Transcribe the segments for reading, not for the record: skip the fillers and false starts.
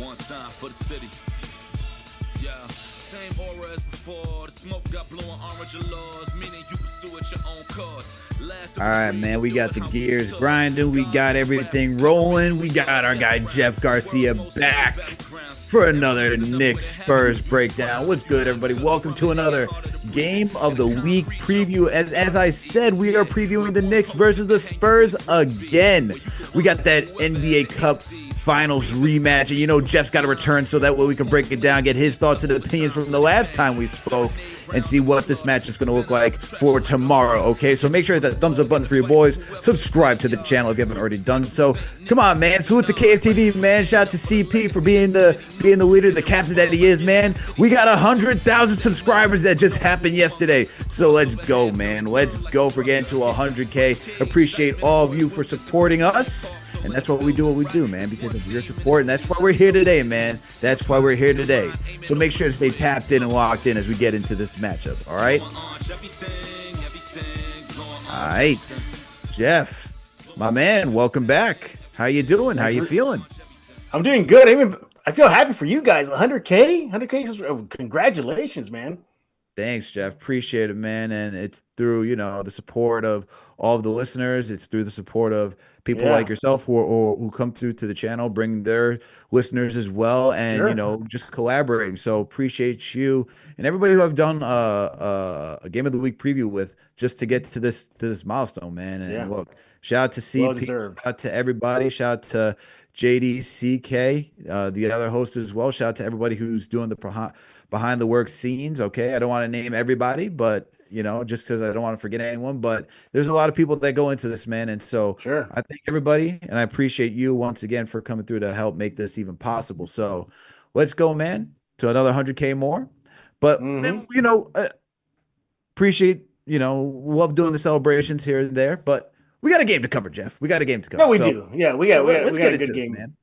One time for the city. Yeah, same aura as before. The smoke got blue and orange laws, meaning you pursue at your own cause. All right, man, we got the gears grinding. We got everything rolling. We got our guy Jeff Garcia back for another Knicks Spurs breakdown. What's good, everybody? Welcome to another Game of the Week preview. As I said, we are previewing the Knicks versus the Spurs again. We got that NBA Cup Finals rematch, and you know Jeff's got to return so that way we can break it down, get his thoughts and opinions from the last time we spoke, and see what this matchup's going to look like for tomorrow. Okay, so make sure to hit that thumbs up button for your boys. Subscribe to the channel if you haven't already done so. Come on, man. Salute to KFTV, man. Shout out to CP for being the leader, the captain that he is, man. We got 100,000 subscribers that just happened yesterday. So let's go, man. Let's go for getting to 100K. Appreciate all of you for supporting us. And that's what we do, man, because of your support. And that's why we're here today, man. That's why we're here today. So make sure to stay tapped in and locked in as we get into this matchup. All right? All right. Jeff, my man, welcome back. How you doing? How you feeling? I'm doing good. I feel happy for you guys. 100K? 100K? Congratulations, man. Thanks, Jeff. Appreciate it, man. And it's through, the support of all of the listeners. It's through the support of people like yourself who come through to the channel, bring their listeners as well, and, just collaborating. So appreciate you and everybody who I've done a Game of the Week preview with just to get to this milestone, man. And look, shout out to CP, shout out to everybody. Shout out to JDCK, the other host as well. Shout out to everybody who's doing the behind the work scenes. Okay, I don't want to name everybody, but just because I don't want to forget anyone, but there's a lot of people that go into this, man. And so I thank everybody, and I appreciate you once again for coming through to help make this even possible. So let's go, man, to another 100K more. But appreciate, love doing the celebrations here and there, but we got a game to cover, Jeff. We got a game to cover. Yeah, we do. Yeah, we got let's get a into good this, game, man.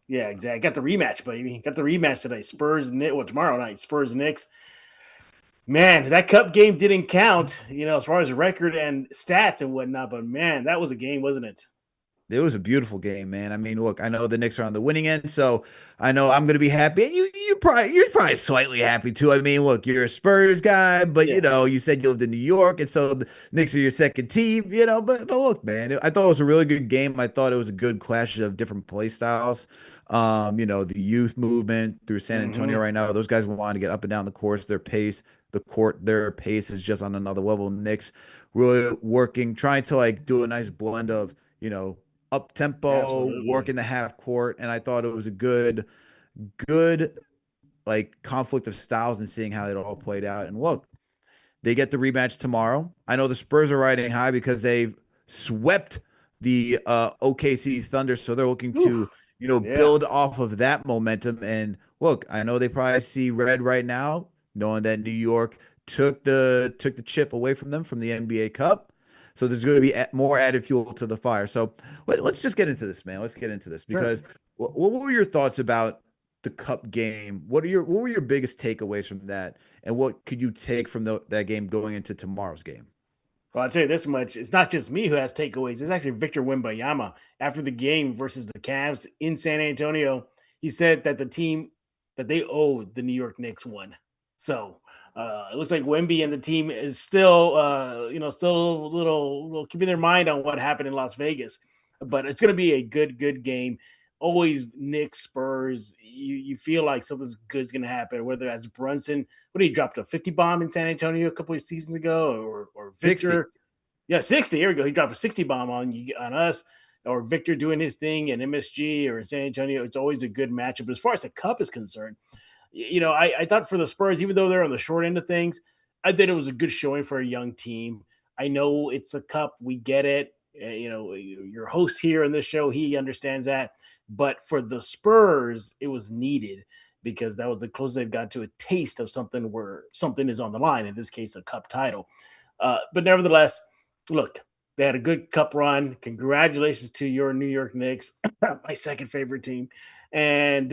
Yeah, exactly. Got the rematch, baby. Got the rematch today. Tomorrow night, Spurs Knicks. Man, that cup game didn't count, as far as record and stats and whatnot. But man, that was a game, wasn't it? It was a beautiful game, man. I mean, look, I know the Knicks are on the winning end, so I know I'm going to be happy. And you're probably slightly happy too. I mean, look, you're a Spurs guy, but you said you lived in New York, and so the Knicks are your second team. But look, man, I thought it was a really good game. I thought it was a good clash of different play styles. The youth movement through San Antonio right now, those guys want to get up and down the course. Their pace is just on another level. Knicks really working, trying to do a nice blend of, up tempo, work in the half court. And I thought it was a good conflict of styles and seeing how it all played out. And look, they get the rematch tomorrow. I know the Spurs are riding high because they've swept the OKC Thunder. So they're looking to, build off of that momentum. And look, I know they probably see red right now, knowing that New York took the chip away from them from the NBA Cup. So there's going to be more added fuel to the fire. So let's just get into this, man. Let's get into this because what were your thoughts about the Cup game? What were your biggest takeaways from that? And what could you take from that game going into tomorrow's game? Well, I'll tell you this much. It's not just me who has takeaways. It's actually Victor Wembanyama. After the game versus the Cavs in San Antonio, he said that the team that they owed the New York Knicks won. So it looks like Wemby and the team is still, still a little keeping their mind on what happened in Las Vegas. But it's going to be a good game. Always Knicks, Spurs. You feel like something's good's going to happen, whether that's Brunson. What he dropped a 50 bomb in San Antonio a couple of seasons ago, or Victor. 60. Yeah, 60. Here we go. He dropped a 60 bomb on us, or Victor doing his thing in MSG or in San Antonio. It's always a good matchup. But as far as the Cup is concerned, I thought for the Spurs, even though they're on the short end of things, I think it was a good showing for a young team. I know it's a cup. We get it. Your host here in this show, he understands that. But for the Spurs, it was needed because that was the closest they've got to a taste of something where something is on the line, in this case, a cup title. But nevertheless, look, they had a good cup run. Congratulations to your New York Knicks, my second favorite team. And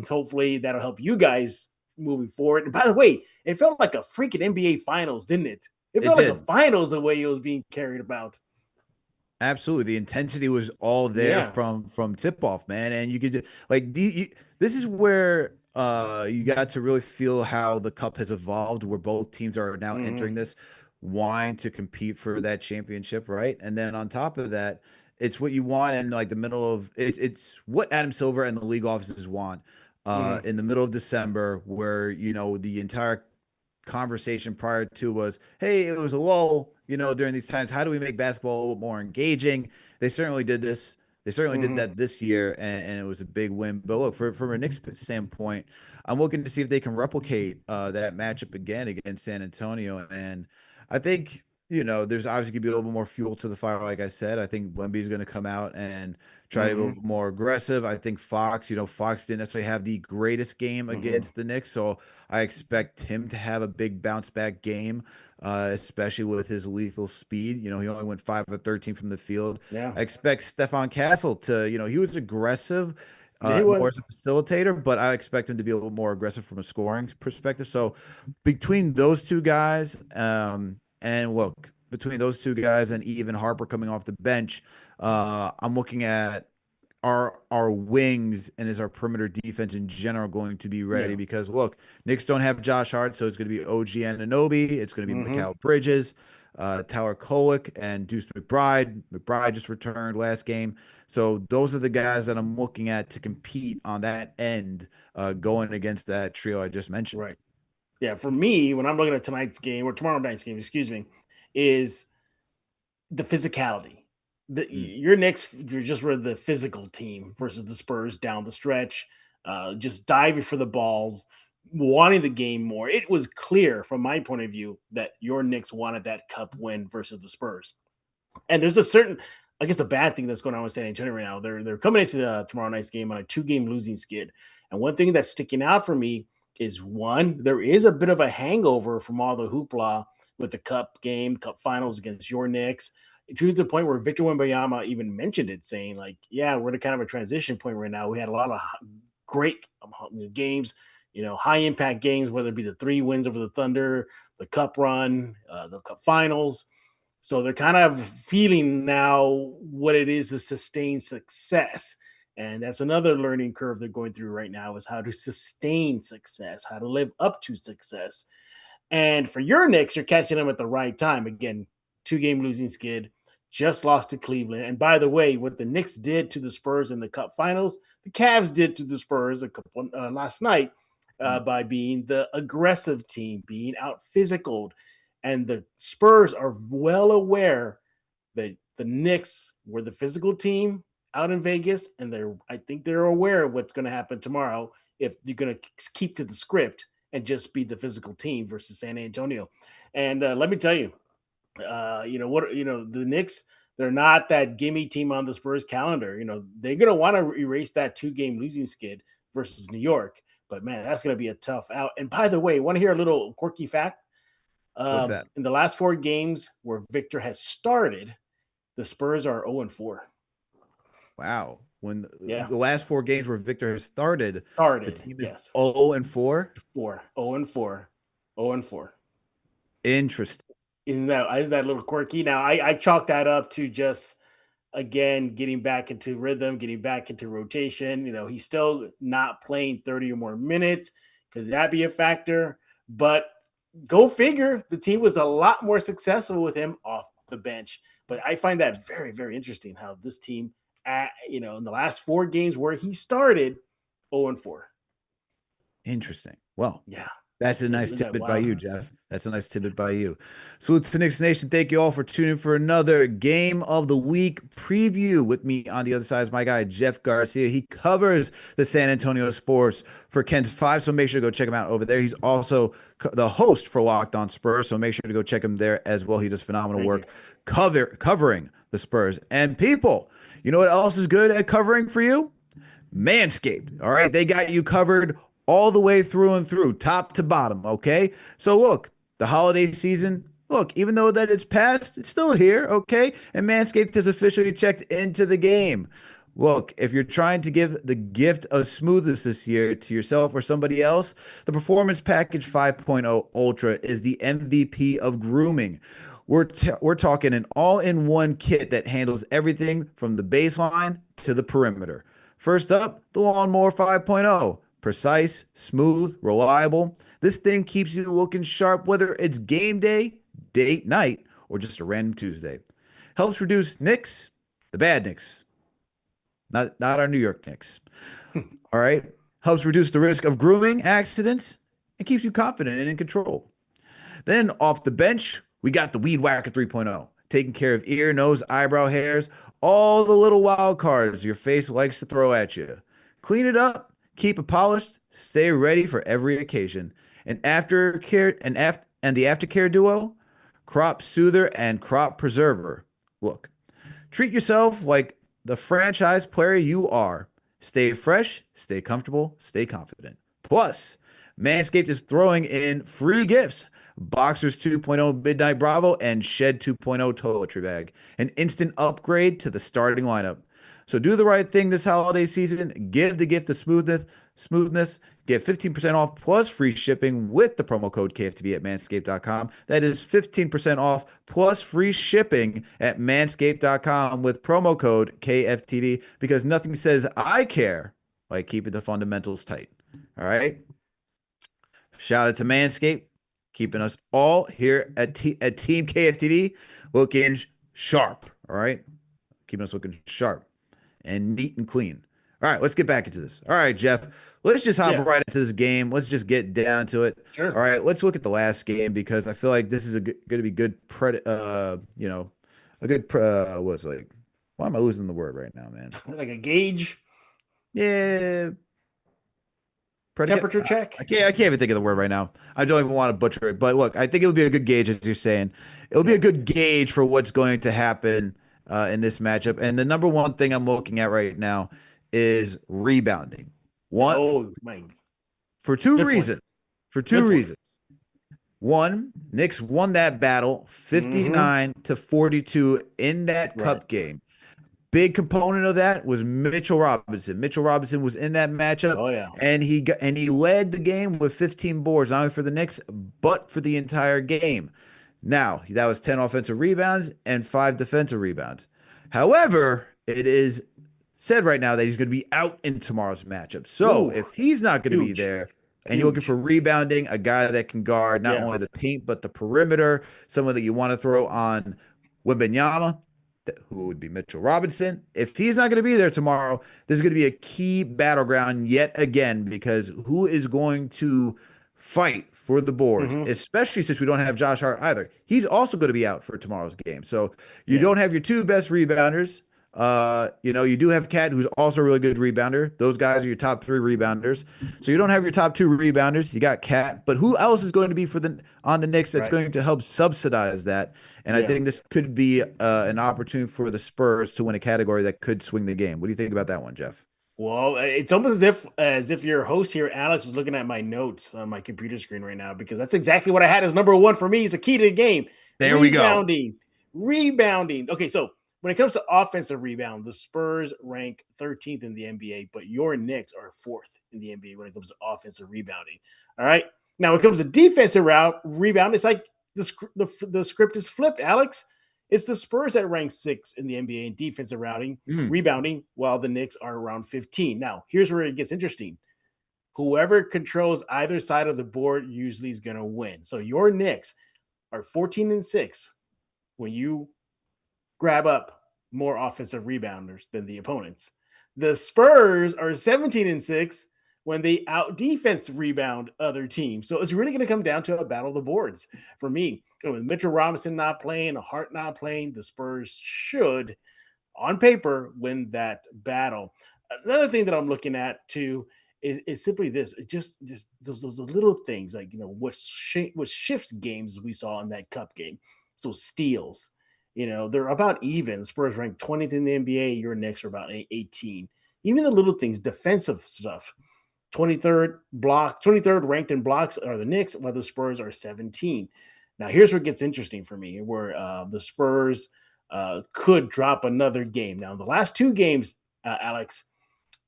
hopefully that'll help you guys moving forward. And by the way, it felt like a freaking NBA Finals, didn't it? It felt like the finals the way it was being carried about. Absolutely. The intensity was all there Yeah. from tip off, man. And you could just like this is where you got to really feel how the cup has evolved, where both teams are now Hmm. entering this wanting to compete for that championship, right? And then on top of that, it's what you want in like the middle of it's what Adam Silver and the league offices want Hmm. in the middle of December, where the entire conversation prior to was, hey, it was a lull, during these times. How do we make basketball a little more engaging? They certainly did this. They certainly did Hmm. that this year, and it was a big win. But look, from a Knicks standpoint, I'm looking to see if they can replicate that matchup again against San Antonio. And I think, there's obviously going to be a little bit more fuel to the fire. Like I said, I think Wemby's going to come out and try to Hmm. go more aggressive. I think Fox didn't necessarily have the greatest game Hmm. against the Knicks, so I expect him to have a big bounce back game, especially with his lethal speed. He only went 5 of 13 from the field. Yeah. I expect Stefan Castle to, he was aggressive, Yeah, he more as was. a facilitator, but I expect him to be a little more aggressive from a scoring perspective. So between those two guys, and look, between those two guys and even Harper coming off the bench, I'm looking at our wings and is our perimeter defense in general going to be ready? Yeah. Because look, Knicks don't have Josh Hart, so it's going to be OG Anunoby, it's going to be Hmm. Mikal Bridges, Tyler Kolek, and Deuce McBride. McBride just returned last game, so those are the guys that I'm looking at to compete on that end, going against that trio I just mentioned. Right. Yeah. For me, when I'm looking at tonight's game or tomorrow night's game, excuse me, is the physicality. Mm. Your Knicks, you're just were the physical team versus the Spurs down the stretch, just diving for the balls, wanting the game more. It was clear from my point of view that your Knicks wanted that cup win versus the Spurs. And there's a certain, I guess, a bad thing that's going on with San Antonio right now. They're coming into tomorrow night's game on a 2-game losing skid, and one thing that's sticking out for me is one, there is a bit of a hangover from all the hoopla with the cup game, cup finals against your Knicks. To the point where Victor Wembanyama even mentioned it, saying like, "Yeah, we're at a kind of a transition point right now. We had a lot of great games, high impact games, whether it be the 3 wins over the Thunder, the cup run, the cup finals." So they're kind of feeling now what it is to sustain success. And that's another learning curve they're going through right now is how to sustain success, how to live up to success. And for your Knicks, you're catching them at the right time. Again, 2-game losing skid, just lost to Cleveland. And by the way, what the Knicks did to the Spurs in the Cup Finals, the Cavs did to the Spurs last night Mm. by being the aggressive team, being out physical. And the Spurs are well aware that the Knicks were the physical team out in Vegas, and I think they're aware of what's going to happen tomorrow if you're going to keep to the script and just be the physical team versus San Antonio. And let me tell you, the Knicks, they're not that gimme team on the Spurs calendar. They're going to want to erase that 2-game losing skid versus New York. But man, that's going to be a tough out. And by the way, want to hear a little quirky fact? What's that? In the last 4 games where Victor has started, the Spurs are 0-4. Wow. When Yeah, the last 4 games where Victor has started, the started. team is Yes, 0-4. 4, 0-4, 0-4. Interesting. Isn't that a little quirky? Now I chalk that up to just again getting back into rhythm, getting back into rotation. He's still not playing 30 or more minutes. Could that be a factor? But go figure, the team was a lot more successful with him off the bench. But I find that very, very interesting how this team, in the last 4 games where he started, 0-4. Interesting. Well, Yeah, that's a nice isn't that tidbit by wild? you, Jeff. That's a nice tidbit by you. Salute to Knicks Nation. Thank you all for tuning in for another Game of the Week preview. With me on the other side is my guy, Jeff Garcia. He covers the San Antonio Spurs for Ken's Five, so make sure to go check him out over there. He's also the host for Locked On Spurs, so make sure to go check him there as well. He does phenomenal Thank you. work covering the Spurs. And people, you know what else is good at covering for you? Manscaped. All right. They got you covered all the way through and through, top to bottom. Okay. So look, the holiday season, look, even though that it's past, it's still here. Okay. And Manscaped has officially checked into the game. Look, if you're trying to give the gift of smoothness this year to yourself or somebody else, the Performance Package 5.0 Ultra is the MVP of grooming. We're talking an all-in-one kit that handles everything from the baseline to the perimeter. First up, the Lawnmower 5.0. Precise, smooth, reliable. This thing keeps you looking sharp whether it's game day, date night, or just a random Tuesday. Helps reduce nicks, the bad nicks, not our New York Knicks. All right. Helps reduce the risk of grooming accidents and keeps you confident and in control. Then off the bench, we got the Weed Whacker 3.0, taking care of ear, nose, eyebrow hairs, all the little wild cards your face likes to throw at you. Clean it up, keep it polished, stay ready for every occasion. And the aftercare duo, Crop Soother and Crop Preserver. Look, treat yourself like the franchise player you are. Stay fresh, stay comfortable, stay confident. Plus, Manscaped is throwing in free gifts. Boxers 2.0 Midnight Bravo and Shed 2.0 toiletry bag. An instant upgrade to the starting lineup. So do the right thing this holiday season. Give the gift of smoothness. Get 15% off plus free shipping with the promo code KFTV at manscaped.com. That is 15% off plus free shipping at manscaped.com with promo code KFTV, because nothing says I care like keeping the fundamentals tight. All right. Shout out to Manscaped, keeping us all here at Team KFTV looking sharp. All right. Keeping us looking sharp and neat and clean. All right, let's get back into this. All right, Jeff, let's just hop right into this game. Let's just get down to it. Sure. All right, let's look at the last game because I feel like this is going to be good. What's like? Why am I losing the word right now, man? Like a gauge. Yeah. Temperature check. I can't even think of the word right now. I don't even want to butcher it. But look, I think it would be a good gauge, as you're saying. It would be a good gauge for what's going to happen in this matchup. And the number one thing I'm looking at right now is rebounding. For two reasons. One, Knicks won that battle 59-42 in that cup game. Big component of that was Mitchell Robinson. Mitchell Robinson was in that matchup. Oh yeah. And he led the game with 15 boards, not only for the Knicks, but for the entire game. Now, that was 10 offensive rebounds and 5 defensive rebounds. However, it is said right now that he's going to be out in tomorrow's matchup. So if he's not going to be there and you're looking for rebounding, a guy that can guard not only the paint but the perimeter, someone that you want to throw on Wembanyama, who would be Mitchell Robinson. If he's not going to be there tomorrow, there's going to be a key battleground yet again, because who is going to fight for the boards, especially since we don't have Josh Hart either. He's also going to be out for tomorrow's game. So you don't have your two best rebounders. You do have Cat, who's also a really good rebounder. Those guys are your top 3 rebounders. So you don't have your top 2 rebounders. You got Cat, but who else is going to be on the Knicks that's going to help subsidize that? And I think this could be an opportunity for the Spurs to win a category that could swing the game. What do you think about that one, Jeff? Well, it's almost as if your host here, Alex, was looking at my notes on my computer screen right now, because that's exactly what I had as number 1 for me. It's a key to the game. There we go. Rebounding. Okay, so when it comes to offensive rebound, the Spurs rank 13th in the NBA, but your Knicks are 4th in the NBA when it comes to offensive rebounding. All right. Now, when it comes to defensive rebound, it's like the script is flipped, Alex. It's the Spurs that rank 6th in the NBA in defensive rebounding, while the Knicks are around 15. Now, here's where it gets interesting. Whoever controls either side of the board usually is going to win. So your Knicks are 14-6 when you grab up more offensive rebounders than the opponents. The Spurs are 17-6 when they out defense rebound other teams. So it's really going to come down to a battle of the boards for me. With Mitchell Robinson not playing, Hart not playing, the Spurs should, on paper, win that battle. Another thing that I'm looking at too is simply this. It's just those little things, like, what shifts games we saw in that cup game. So steals, they're about even. Spurs ranked 20th in the NBA. Your Knicks are about 18. Even the little things, defensive stuff. 23rd ranked in blocks are the Knicks, while the Spurs are 17. Now, here's where it gets interesting for me, where the Spurs could drop another game. Now, the last 2 games, Alex,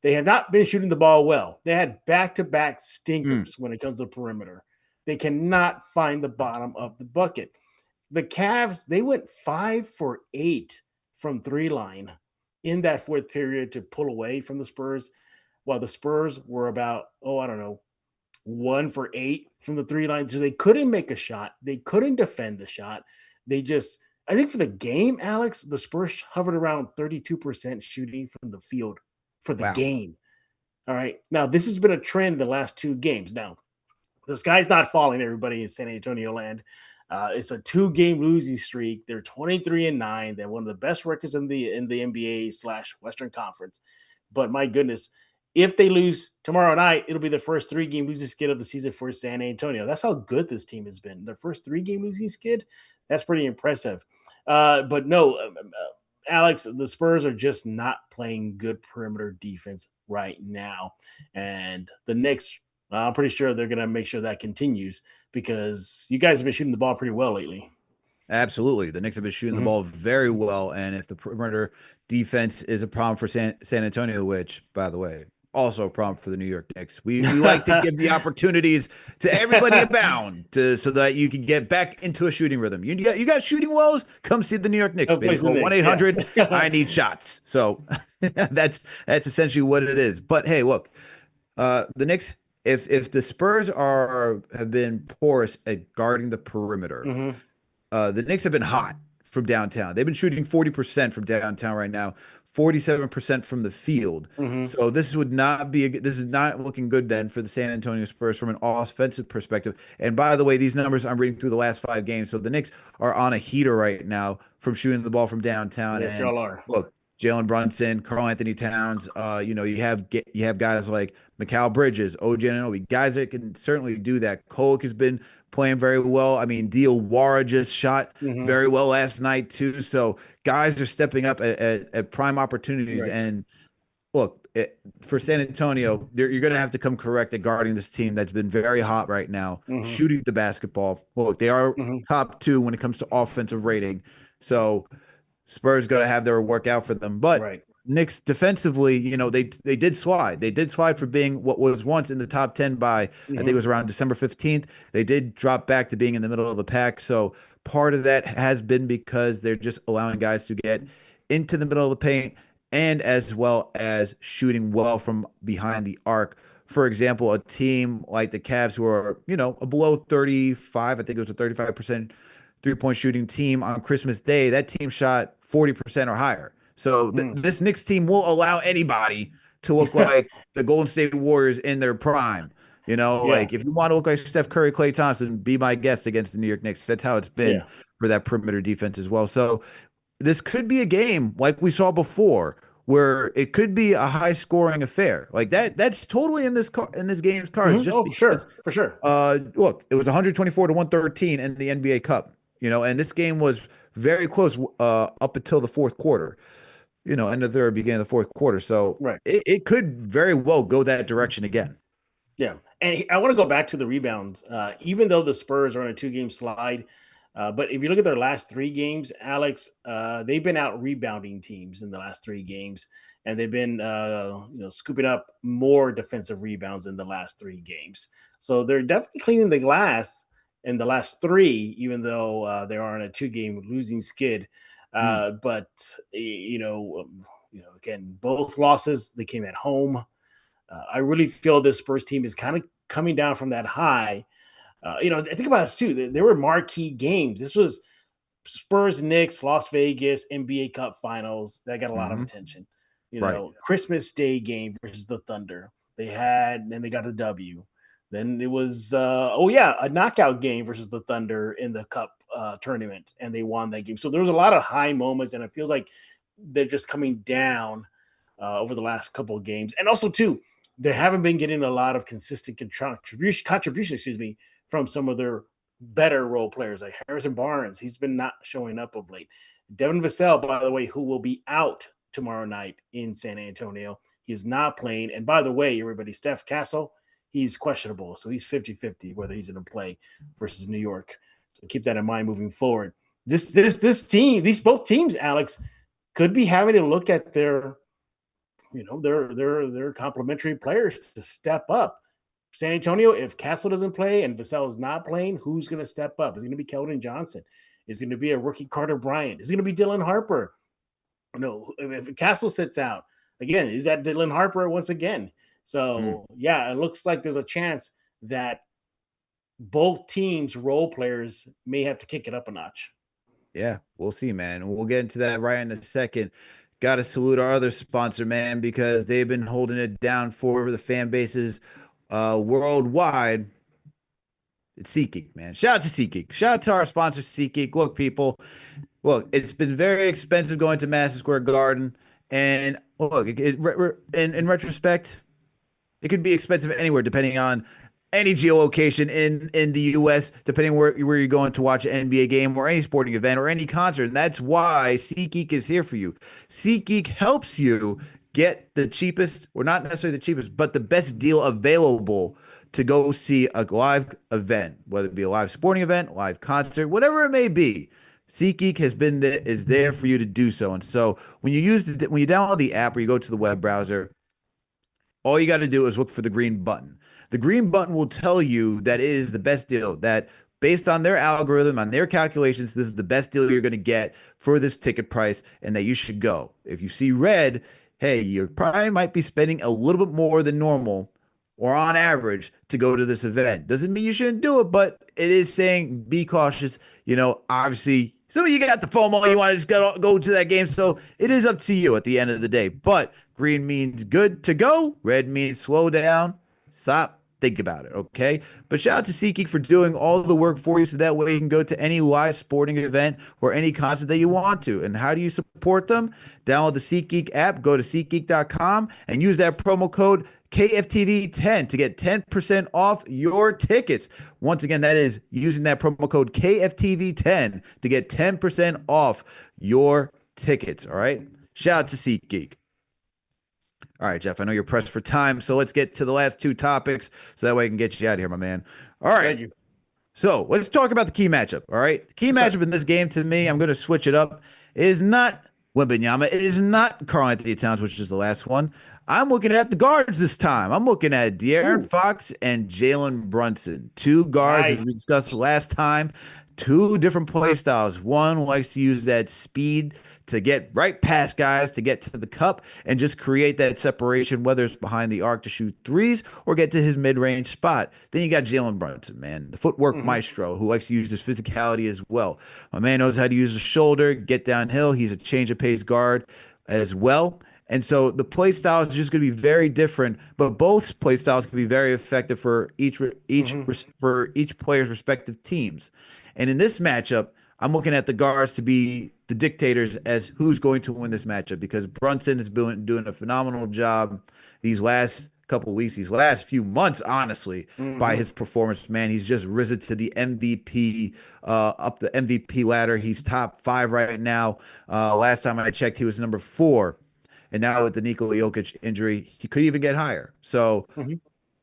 they have not been shooting the ball well. They had back-to-back stinkers when it comes to the perimeter. They cannot find the bottom of the bucket. The Cavs, they went 5 for 8 from three line in that fourth period to pull away from the Spurs, while the Spurs were about, I don't know, 1 for 8 from the three line. So they couldn't make a shot. They couldn't defend the shot. They just, I think for the game, Alex, the Spurs hovered around 32% shooting from the field for the Wow. game. All right. Now, this has been a trend the last two games. Now, the sky's not falling, everybody in San Antonio land. It's a 2-game losing streak. They're 23-9. They're one of the best records in the NBA/Western Conference. But my goodness, if they lose tomorrow night, it'll be the first 3-game losing skid of the season for San Antonio. That's how good this team has been. Their first 3-game losing skid, that's pretty impressive. But no, Alex, the Spurs are just not playing good perimeter defense right now. And the Knicks, I'm pretty sure they're going to make sure that continues because you guys have been shooting the ball pretty well lately. Absolutely. The Knicks have been shooting the ball very well. And if the perimeter defense is a problem for San Antonio, which, by the way, also a problem for the New York Knicks, we like to give the opportunities to everybody abound so that you can get back into a shooting rhythm. You got shooting woes? Come see the New York Knicks. Baby. Call 1-800. Yeah. I need shots. So that's essentially what it is. But hey, look, the Knicks. If the Spurs have been porous at guarding the perimeter, the Knicks have been hot from downtown. They've been shooting 40% from downtown right now, 47% from the field. So this is not looking good then for the San Antonio Spurs from an offensive perspective. And by the way, these numbers I'm reading through the last 5 games. So the Knicks are on a heater right now from shooting the ball from downtown. Yes, y'all are. Look, Jalen Brunson, Karl Anthony Towns, you have guys like Mikal Bridges, OG Anunoby, guys that can certainly do that. Kolek has been playing very well. I mean, Diawara just shot very well last night too. So guys are stepping up at prime opportunities. Right. And look, for San Antonio, you're going to have to come correct at guarding this team that's been very hot right now, shooting the basketball. Look, they are top 2 when it comes to offensive rating. So Spurs going to have their work out for them. But Knicks defensively, they did slide. They did slide for being what was once in the top 10 by, I think it was around December 15th. They did drop back to being in the middle of the pack. So part of that has been because they're just allowing guys to get into the middle of the paint and as well as shooting well from behind the arc. For example, a team like the Cavs who are, a below 35, I think it was a 35% three-point shooting team on Christmas Day, that team shot 40% or higher. So this Knicks team will allow anybody to look like the Golden State Warriors in their prime. Like if you want to look like Steph Curry, Klay Thompson, be my guest against the New York Knicks. That's how it's been for that perimeter defense as well. So this could be a game like we saw before where it could be a high-scoring affair. Like that's totally in this game's cards. Just for sure. Look, it was 124-113 in the NBA Cup. And this game was very close up until the fourth quarter. End of the third, beginning of the fourth quarter. So it could very well go that direction again. Yeah. And I want to go back to the rebounds. Even though the Spurs are on a 2-game slide, but if you look at their last 3 games, Alex, they've been out rebounding teams in the last 3 games. And they've been, scooping up more defensive rebounds in the last 3 games. So they're definitely cleaning the glass in the last 3, even though they are on a 2-game losing skid. But again, both losses, they came at home. I really feel this Spurs team is kind of coming down from that high. Think about this too. There were marquee games. This was Spurs, Knicks, Las Vegas, NBA Cup Finals. That got a lot of attention. Christmas Day game versus the Thunder. They got the W. Then it was, a knockout game versus the Thunder in the Cup tournament, and they won that game. So there was a lot of high moments, and it feels like they're just coming down over the last couple of games. And also, too, they haven't been getting a lot of consistent contribution, from some of their better role players, like Harrison Barnes. He's been not showing up of late. Devin Vassell, by the way, who will be out tomorrow night in San Antonio. He is not playing. And by the way, everybody, Steph Castle, he's questionable. So he's 50-50 whether he's going to play versus New York. So keep that in mind moving forward. This team, both teams, Alex, could be having to look at their complementary players to step up. San Antonio, if Castle doesn't play and Vassell is not playing, who's going to step up? Is it going to be Keldon Johnson? Is it going to be a rookie Carter Bryant? Is it going to be Dylan Harper? No, if Castle sits out again, is that Dylan Harper once again? Mm. So yeah, it looks like there's a chance that both teams' role players may have to kick it up a notch. Yeah, we'll see, man. We'll get into that right in a second. Got to salute our other sponsor, man, because they've been holding it down for the fan bases worldwide. It's SeatGeek, man. Shout out to SeatGeek. Shout out to our sponsor, SeatGeek. Look, people, look, it's been very expensive going to Madison Square Garden. And look, in retrospect, it could be expensive anywhere, depending on any geolocation in the U.S., depending where you're going to watch an NBA game or any sporting event or any concert. And that's why SeatGeek is here for you. SeatGeek helps you get the cheapest, or not necessarily the cheapest, but the best deal available to go see a live event, whether it be a live sporting event, live concert, whatever it may be. SeatGeek is there for you to do so. And so when you download the app or you go to the web browser, all you got to do is look for the green button. The green button will tell you that it is the best deal, that based on their algorithm, on their calculations, this is the best deal you're going to get for this ticket price and that you should go. If you see red, hey, you probably might be spending a little bit more than normal or on average to go to this event. Doesn't mean you shouldn't do it, but it is saying be cautious. Obviously, some of you got the FOMO, you want to just go to that game. So it is up to you at the end of the day. But green means good to go. Red means slow down, stop, think about it, okay? But shout out to SeatGeek for doing all the work for you so that way you can go to any live sporting event or any concert that you want to. And how do you support them? Download the SeatGeek app, go to SeatGeek.com, and use that promo code KFTV10 to get 10% off your tickets. Once again, that is using that promo code KFTV10 to get 10% off your tickets, all right? Shout out to SeatGeek. All right, Jeff, I know you're pressed for time, so let's get to the last two topics so that way I can get you out of here, my man. All right. Thank you. So let's talk about the key matchup, all right? The key matchup in this game, to me, I'm going to switch it up, is not Wembanyama. It is not Karl-Anthony Towns, which is the last one. I'm looking at the guards this time. I'm looking at De'Aaron Fox and Jalen Brunson. Two guards, as we discussed last time, two different play styles. One likes to use that speed to get right past guys, to get to the cup and just create that separation, whether it's behind the arc to shoot threes or get to his mid-range spot. Then you got Jalen Brunson, man, the footwork maestro who likes to use his physicality as well. My man knows how to use the shoulder, get downhill. He's a change of pace guard as well. And so the play styles is just going to be very different, but both play styles can be very effective for each player's respective teams. And in this matchup, I'm looking at the guards to be the dictators as who's going to win this matchup, because Brunson is doing a phenomenal job these last couple of weeks, these last few months, honestly, by his performance, man. He's just risen to the MVP, up the MVP ladder. He's top 5 right now. Last time I checked, he was number 4. And now with the Nikola Jokic injury, he could even get higher. So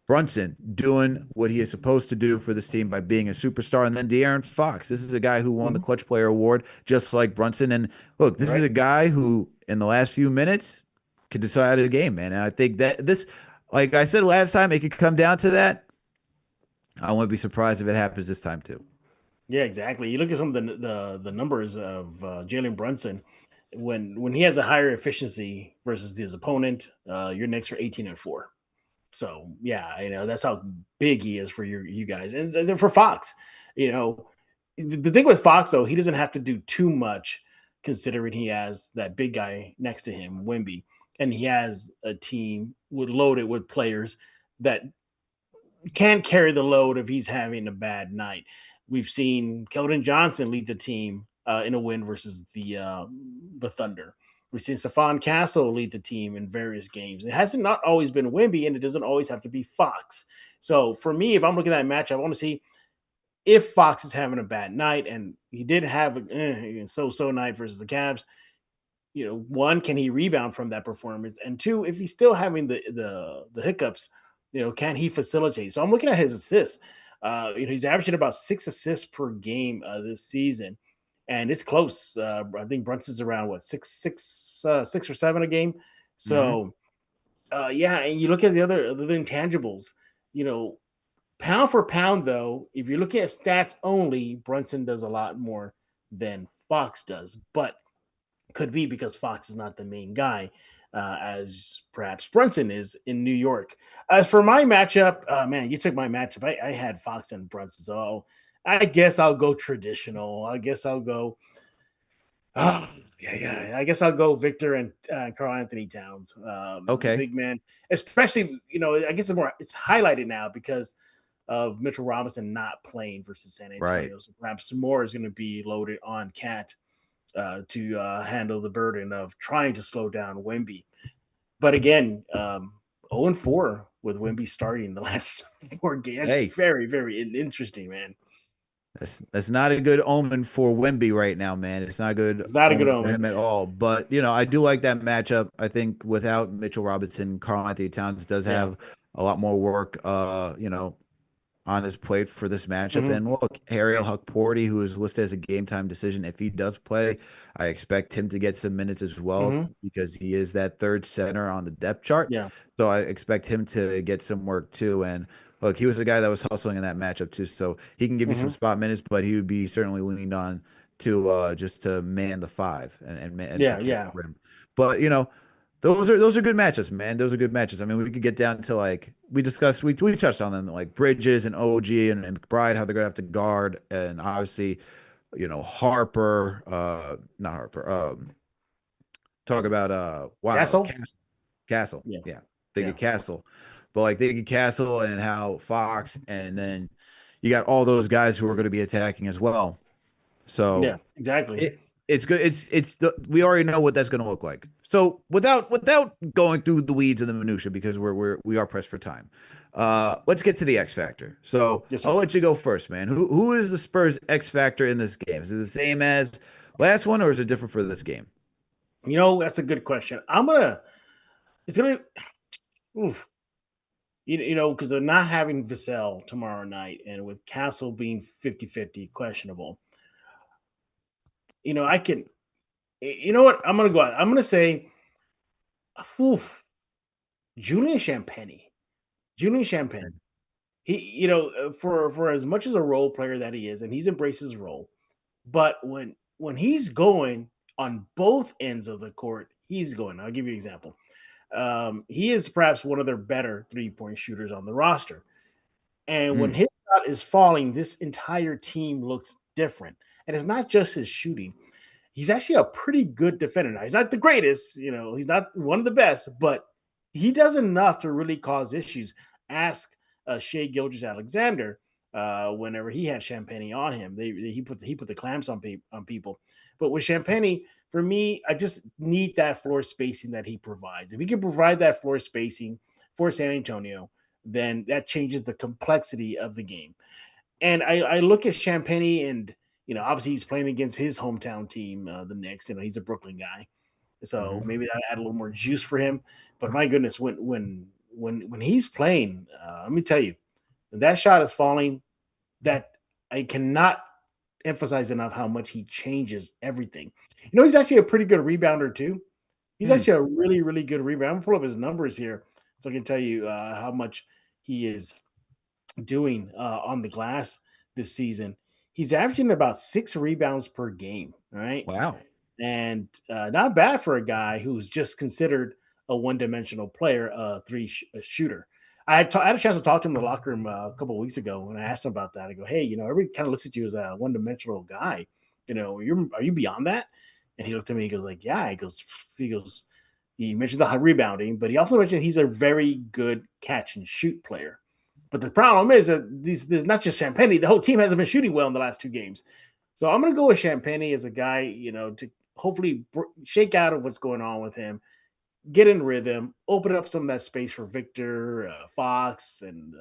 Brunson doing what he is supposed to do for this team by being a superstar. And then De'Aaron Fox. This is a guy who won the Clutch Player Award just like Brunson. And look, this is a guy who in the last few minutes could decide a game, man. And I think that this, like I said last time, it could come down to that. I wouldn't be surprised if it happens this time too. Yeah, exactly. You look at some of the numbers of Jalen Brunson. When he has a higher efficiency versus his opponent, your Knicks are 18-4. So yeah, that's how big he is for you guys, and then for Fox, the thing with Fox though, he doesn't have to do too much, considering he has that big guy next to him, Wemby, and he has a team loaded with players that can carry the load if he's having a bad night. We've seen Keldon Johnson lead the team in a win versus the Thunder. We've seen Stephon Castle lead the team in various games. It hasn't not always been Wemby, and it doesn't always have to be Fox. So for me, if I'm looking at that match, I want to see if Fox is having a bad night, and he did have a so-so night versus the Cavs. One, can he rebound from that performance? And two, if he's still having the hiccups, can he facilitate? So I'm looking at his assists. He's averaging about 6 assists per game this season. And it's close. I think Brunson's around six or 7 a game. So, and you look at the other intangibles. Pound for pound, though, if you're looking at stats only, Brunson does a lot more than Fox does, but could be because Fox is not the main guy, as perhaps Brunson is in New York. As for my matchup, man, you took my matchup. I had Fox and Brunson, so I guess I'll go traditional. I guess I'll go. Oh, yeah. I guess I'll go Victor and Carl Anthony Towns, the Okay. big man. Especially, I guess it's highlighted now because of Mitchell Robinson not playing versus San Right. Antonio. So perhaps more is going to be loaded on Cat to handle the burden of trying to slow down Wemby. But again, 0-4 with Wemby starting the last 4 games. Hey, It's very, very interesting, man. that's not a good omen for Wemby right now, man. It's not a good It's not a good omen for omen. him at all. But I do like that matchup. I think without Mitchell Robinson, Carl Anthony Towns does Yeah. have a lot more work, on his plate for this matchup. Mhm. And look, Ariel Huckporty, who is listed as a game time decision, if he does play, I expect him to get some minutes as well Mhm. because he is that third center on the depth chart. Yeah. So I expect him to get some work too. And look, he was a guy that was hustling in that matchup too. So he can give you some Mhm. spot minutes, but he would be certainly leaned on to just to man the five and Yeah. protect Yeah. the rim. But those are good matches, man. Those are good matches. I mean, we could get down to like we touched on them like Bridges and OG and McBride, how they're gonna have to guard, and obviously, Harper, not Harper. Talk about wow, Castle. Castle. Yeah. Yeah, they Yeah. get Castle, but like they get Castle and how Fox, and then you got all those guys who are going to be attacking as well. So Yeah. Exactly. it's good. We already know what that's going to look like. So without going through the weeds and the minutia because we are pressed for time. Let's get to the X factor. So Yes, I'll sir. let you go first, man. Who is the Spurs X factor in this game? Is it the same as last one, or is it different for this game? That's a good question. It's gonna, oof, because they're not having Vassell tomorrow night, and with Castle being 50-50 questionable, I can, you know what? I'm gonna go out. I'm gonna say, oof, Julian Champagnie. Julian Champagnie. He, for as much as a role player that he is, and he's embraced his role, but when he's going on both ends of the court, he's going. I'll give you an example. He is perhaps one of their better 3-point shooters on the roster. And when Mm, his shot is falling, this entire team looks different. And it's not just his shooting. He's actually a pretty good defender. Now, he's not the greatest, he's not one of the best, but he does enough to really cause issues. Ask Shea Gilders Alexander whenever he had Champagnie on him. He put the clamps on people. But with Champagnie, for me, I just need that floor spacing that he provides. If he can provide that floor spacing for San Antonio, then that changes the complexity of the game. And I look at Champagnie, and obviously he's playing against his hometown team, the Knicks. He's a Brooklyn guy, so mhm. maybe that add a little more juice for him. But my goodness, when he's playing, let me tell you, when that shot is falling, that I cannot emphasize enough how much he changes everything. He's actually a pretty good rebounder too. He's Hmm. actually a really, really good rebounder. I'm gonna pull up his numbers here so I can tell you how much he is doing on the glass this season. He's averaging about 6 rebounds per game. All right. Wow. And not bad for a guy who's just considered a one-dimensional player, a shooter. I had a chance to talk to him in the locker room a couple of weeks ago, and I asked him about that. I go, "Hey, everybody kind of looks at you as a one-dimensional guy. Are you beyond that?" And he looked at me. He goes, "Like, yeah." He goes. He mentioned the high rebounding, but he also mentioned he's a very good catch and shoot player. But the problem is that there's not just Champagnie. The whole team hasn't been shooting well in the last 2 games. So I'm going to go with Champagnie as a guy, to hopefully shake out of what's going on with him, get in rhythm, open up some of that space for Victor, Fox, and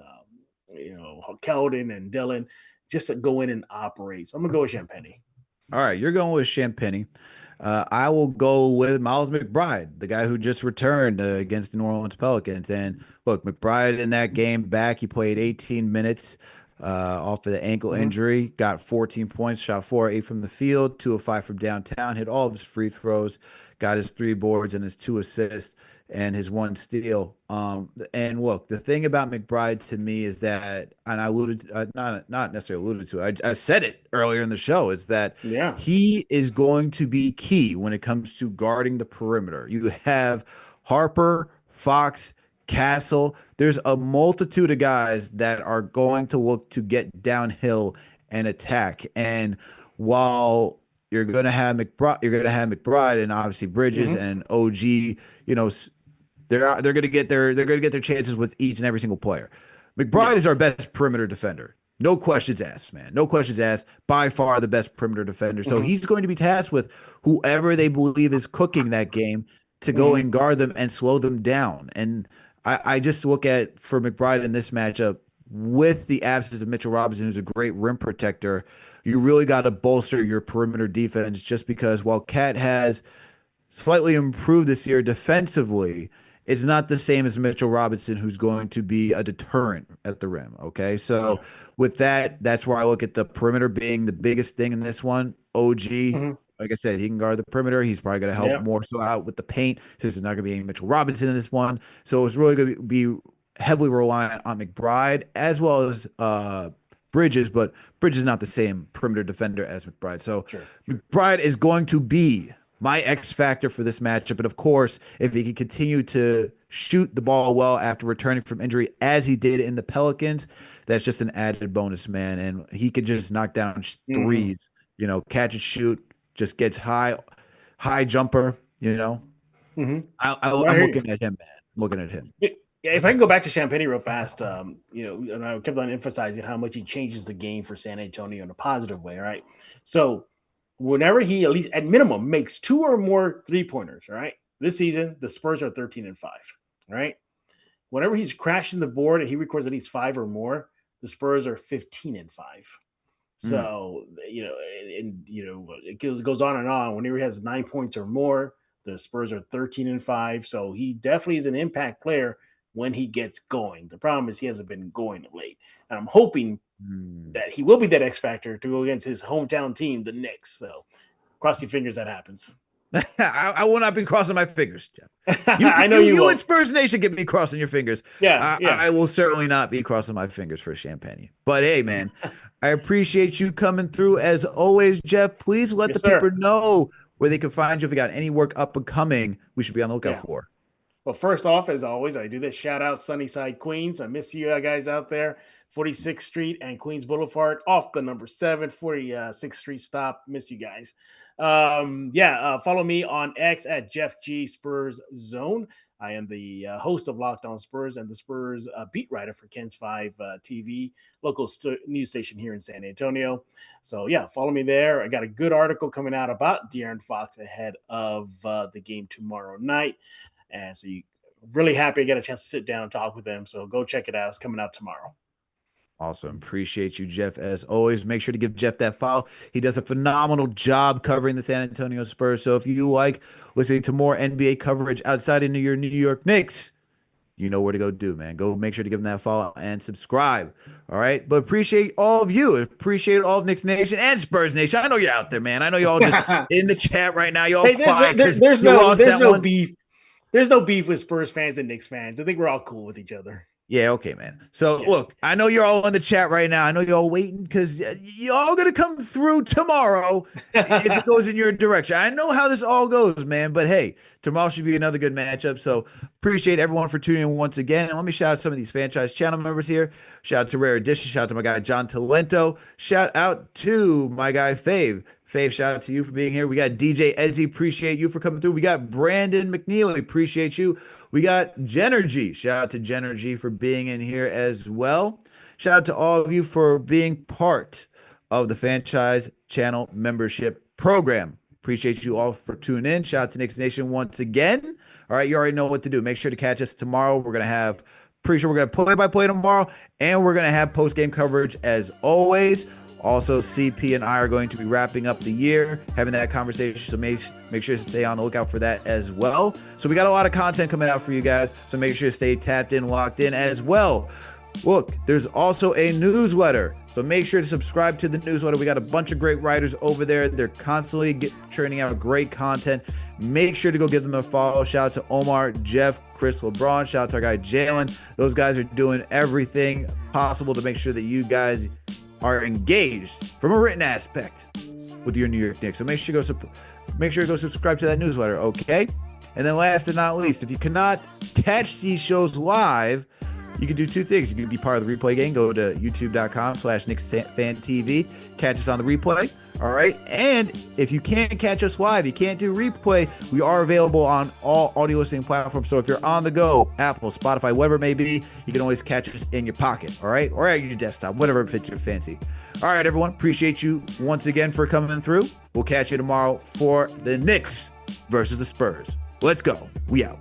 Keldon and Dylan, just to go in and operate. So I'm gonna go with Champagnie. All right, you're going with Champagnie. I will go with Miles McBride, the guy who just returned against the New Orleans Pelicans. And look, McBride in that game back, he played 18 minutes. off of the ankle injury. Got 14 points, shot 4 of 8 from the field, 2 of 5 from downtown, hit all of his free throws, got his 3 boards and his 2 assists and his 1 steal. And look, the thing about McBride to me is that, and I alluded, not necessarily alluded to, I said it earlier in the show, is that he is going to be key when it comes to guarding the perimeter. You have Harper, Fox, Castle. There's a multitude of guys that are going to look to get downhill and attack. And while you're going to have McBride and obviously Bridges and OG, you know, they're going to get their chances with each and every single player. McBride is our best perimeter defender. No questions asked, man. No questions asked. By far the best perimeter defender. So he's going to be tasked with whoever they believe is cooking that game to go and guard them and slow them down. And I just look at, for McBride in this matchup, with the absence of Mitchell Robinson, who's a great rim protector, you really got to bolster your perimeter defense, just because while Cat has slightly improved this year defensively, it's not the same as Mitchell Robinson, who's going to be a deterrent at the rim. Okay. So with that, that's where I look at the perimeter being the biggest thing in this one. OG, like I said, he can guard the perimeter. He's probably going to help more so out with the paint, since there's not going to be any Mitchell Robinson in this one. So it's really going to be heavily reliant on McBride as well as Bridges, but Bridges is not the same perimeter defender as McBride. So McBride is going to be my X factor for this matchup. And of course, if he can continue to shoot the ball well after returning from injury, as he did in the Pelicans, that's just an added bonus, man. And he could just knock down threes, you know, catch and shoot, just gets high jumper, you know. I'm looking at him, man. I'm looking at him. Yeah, if I can go back to Champagnie real fast, you know, and I kept on emphasizing how much he changes the game for San Antonio in a positive way, right? So whenever he, at least at minimum, makes 2 or more 3-pointers, right? This season, the Spurs are 13-5, right? Whenever he's crashing the board and he records at least 5 or more, the Spurs are 15-5. So, you know, it goes on and on. Whenever he has 9 points or more, the Spurs are 13-5. So he definitely is an impact player when he gets going. The problem is he hasn't been going late. And I'm hoping that he will be that X factor to go against his hometown team, the Knicks. So cross your fingers that happens. I will not be crossing my fingers, Jeff. I know you and Spurs Nation get me crossing your fingers. I will certainly not be crossing my fingers for Champagnie. But hey, man, I appreciate you coming through as always, Jeff. Please let the people know where they can find you. If you got any work up and coming, we should be on the lookout for. Well, first off, as always, I do this shout out Sunnyside, Queens. I miss you guys out there. 46th Street and Queens Boulevard off the number 7, 46th Street stop. Miss you guys. Follow me on X at Jeff G Spurs Zone. I am the host of Locked On Spurs and the Spurs beat writer for Ken's 5 TV, local news station here in San Antonio. So, yeah, follow me there. I got a good article coming out about De'Aaron Fox ahead of the game tomorrow night. And so, really happy I got a chance to sit down and talk with them. So, go check it out. It's coming out tomorrow. Awesome. Appreciate you, Jeff. As always, make sure to give Jeff that follow. He does a phenomenal job covering the San Antonio Spurs. So if you like listening to more NBA coverage outside of your New York Knicks, you know where to go do, man. Go make sure to give him that follow and subscribe. All right. But appreciate all of you. Appreciate all of Knicks Nation and Spurs Nation. I know you're out there, man. I know y'all just in the chat right now. Y'all quiet. There's no beef. There's no beef with Spurs fans and Knicks fans. I think we're all cool with each other. Yeah, okay, man. So, look, I know you're all in the chat right now. I know you're all waiting because y'all going to come through tomorrow if it goes in your direction. I know how this all goes, man. But, hey, tomorrow should be another good matchup. So, appreciate everyone for tuning in once again. And let me shout out some of these franchise channel members here. Shout out to Rare Edition. Shout out to my guy, John Talento. Shout out to my guy, Fave. Fave, shout out to you for being here. We got DJ Edsy. Appreciate you for coming through. We got Brandon McNeely. Appreciate you. We got Genergy. Shout out to Genergy for being in here as well. Shout out to all of you for being part of the franchise channel membership program. Appreciate you all for tuning in. Shout out to Knicks Nation once again. All right, you already know what to do. Make sure to catch us tomorrow. We're going to have, pretty sure we're going to play-by-play tomorrow, and we're going to have post-game coverage as always. Also, CP and I are going to be wrapping up the year, having that conversation, so make sure to stay on the lookout for that as well. So we got a lot of content coming out for you guys, so make sure to stay tapped in, locked in as well. Look, there's also a newsletter. So make sure to subscribe to the newsletter. We got a bunch of great writers over there. They're constantly churning out great content. Make sure to go give them a follow. Shout out to Omar, Jeff, Chris, LeBron. Shout out to our guy Jalen. Those guys are doing everything possible to make sure that you guys are engaged from a written aspect with your New York Knicks. So make sure to go subscribe to that newsletter, okay? And then last and not least, if you cannot catch these shows live, you can do two things. You can be part of the replay game. Go to youtube.com/KnicksFanTV. Catch us on the replay. All right. And if you can't catch us live, you can't do replay, we are available on all audio listening platforms. So if you're on the go, Apple, Spotify, whatever it may be, you can always catch us in your pocket. All right. Or at your desktop, whatever fits your fancy. All right, everyone. Appreciate you once again for coming through. We'll catch you tomorrow for the Knicks versus the Spurs. Let's go. We out.